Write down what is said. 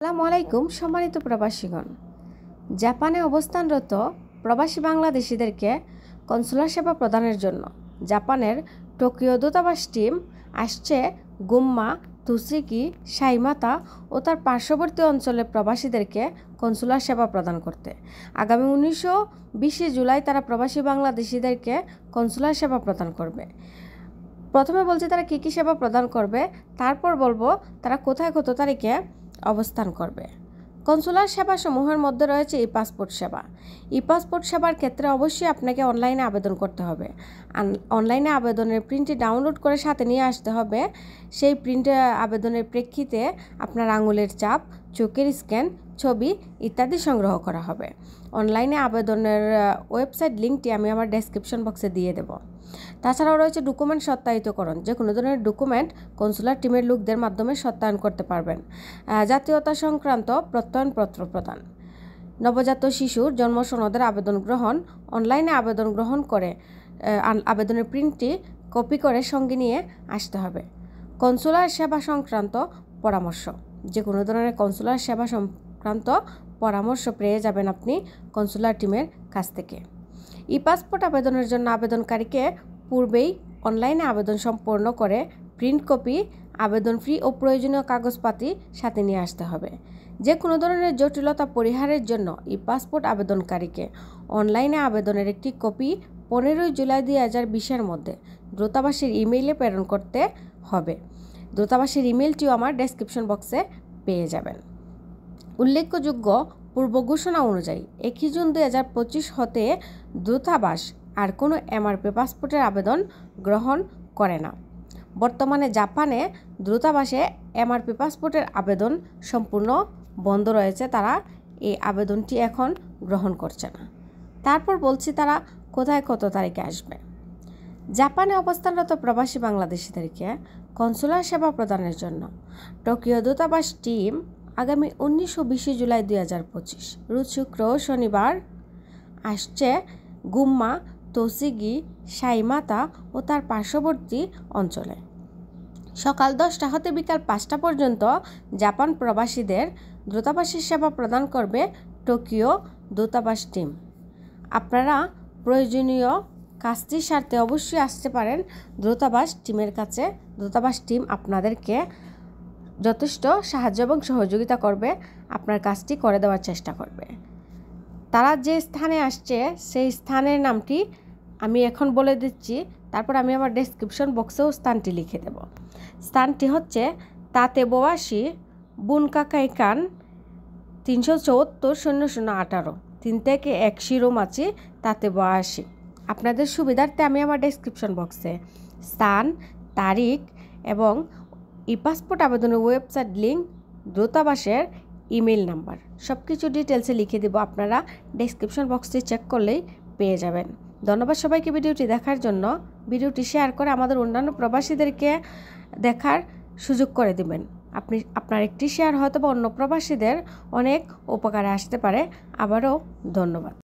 আসসালামু আলাইকুম সম্মানিত প্রবাসীগণ। জাপানে অবস্থানরত প্রবাসী বাংলাদেশিদেরকে কনসুলার সেবা প্রদানের জন্য জাপানের টোকিও দূতাবাস টিম আসছে গুম্মা, তুসিকি, সাইমাতা ও তার পার্শ্ববর্তী অঞ্চলের প্রবাসীদেরকে কনসুলার সেবা প্রদান করতে। আগামী 19-20 জুলাই তারা প্রবাসী বাংলাদেশিদেরকে কনসুলার সেবা প্রদান করবে। প্রথমে বলছি তারা কী কী সেবা প্রদান করবে, তারপর বলবো তারা কোথায় কত তারিখে অবস্থান করবে। কনসুলার সেবাসমূহের মধ্যে রয়েছে ই পাসপোর্ট সেবা। ই পাসপোর্ট সেবার ক্ষেত্রে অবশ্যই আপনাকে অনলাইনে আবেদন করতে হবে। অনলাইনে আবেদনের প্রিন্টটি ডাউনলোড করে সাথে নিয়ে আসতে হবে। সেই প্রিন্টে আবেদনের প্রেক্ষিতে আপনার আঙুলের ছাপ, চোখের স্ক্যান, ছবি ইত্যাদি সংগ্রহ করা হবে। অনলাইনে আবেদনের ওয়েবসাইট লিঙ্কটি আমি আমার ডেসক্রিপশন বক্সে দিয়ে দেব। তাছাড়াও রয়েছে ডকুমেন্ট সত্যায়িতকরণ। যে কোনো ধরনের ডকুমেন্ট কনসুলার টিমের লোকদের মাধ্যমে সত্যায়ন করতে পারবেন। জাতীয়তা সংক্রান্ত প্রত্যয়নপত্র প্রদান, নবজাত শিশুর জন্ম সনদের আবেদন গ্রহণ। অনলাইনে আবেদন গ্রহণ করে আবেদনের প্রিন্টটি কপি করে সঙ্গে নিয়ে আসতে হবে। কনসুলার সেবা সংক্রান্ত পরামর্শ। যে কোনো ধরনের কনসুলার সেবা সংক্রান্ত পরামর্শ পেয়ে যাবেন আপনি কনসুলার টিমের কাছ থেকে। ই পাসপোর্ট আবেদনের জন্য আবেদনকারীকে পূর্বেই অনলাইনে আবেদন সম্পন্ন করে প্রিন্ট কপি, আবেদন ফি ও প্রয়োজনীয় কাগজপাতি সাথে নিয়ে আসতে হবে। যে কোনো ধরনের জটিলতা পরিহারের জন্য ই পাসপোর্ট আবেদনকারীকে অনলাইনে আবেদনের একটি কপি 15 জুলাই 2020 মধ্যে দূতাবাসের ইমেইলে প্রেরণ করতে হবে। দূতাবাসের ইমেইলটিও আমার ডেসক্রিপশন বক্সে পেয়ে যাবেন। উল্লেখযোগ্য পূর্ব ঘোষণা অনুযায়ী 1 জুন 2025 হতে দূতাবাস আর কোনো এমআরপি পাসপোর্টের আবেদন গ্রহণ করে না। বর্তমানে জাপানে দূতাবাসে এমআরপি পাসপোর্টের আবেদন সম্পূর্ণ বন্ধ রয়েছে। তারা এই আবেদনটি এখন গ্রহণ করছে না। তারপর বলছি তারা কোথায় কত তারিখে আসবে। জাপানে অবস্থানরত প্রবাসী বাংলাদেশিদেরকে কনসুলার সেবা প্রদানের জন্য টোকিও দূতাবাস টিম আগামী 19-20 জুলাই 2025 রোজ শুক্র ও শনিবার আসছে গুম্মা, তোসিগি, সাইমাতা ও তার পার্শ্ববর্তী অঞ্চলে। সকাল 10টা হতে বিকাল 5টা পর্যন্ত জাপান প্রবাসীদের দূতাবাসের সেবা প্রদান করবে টোকিও দূতাবাস টিম। আপনারা প্রয়োজনীয় কাজটির স্বার্থে অবশ্যই আসতে পারেন দূতাবাস টিমের কাছে। দূতাবাস টিম আপনাদেরকে যথেষ্ট সাহায্য এবং সহযোগিতা করবে, আপনার কাজটি করে দেওয়ার চেষ্টা করবে। তারা যে স্থানে আসছে সেই স্থানের নামটি আমি এখন বলে দিচ্ছি, তারপর আমি আমার ডেসক্রিপশন বক্সেও স্থানটি লিখে দেব। স্থানটি হচ্ছে তাতেবোয়াশি, বুনকাকাইকান, 374-0018, 3 থেকে 1 শিরোমাচি, তাতেবোয়াশি। আপনাদের সুবিধার্থে আমি আমার ডেসক্রিপশন বক্সে স্থান, তারিখ এবং ই পাসপোর্ট আবেদনের ওয়েবসাইট লিঙ্ক, দূতাবাসের ইমেল নাম্বার সব কিছু ডিটেলসে লিখে দেব। আপনারা ডেসক্রিপশন বক্সটি চেক করলেই পেয়ে যাবেন। ধন্যবাদ সবাইকে ভিডিওটি দেখার জন্য। ভিডিওটি শেয়ার করে আমাদের অন্যান্য প্রবাসীদেরকে দেখার সুযোগ করে দিবেন। আপনার একটি শেয়ার হয়তো বা অন্য প্রবাসীদের অনেক উপকারে আসতে পারে। আবারও ধন্যবাদ।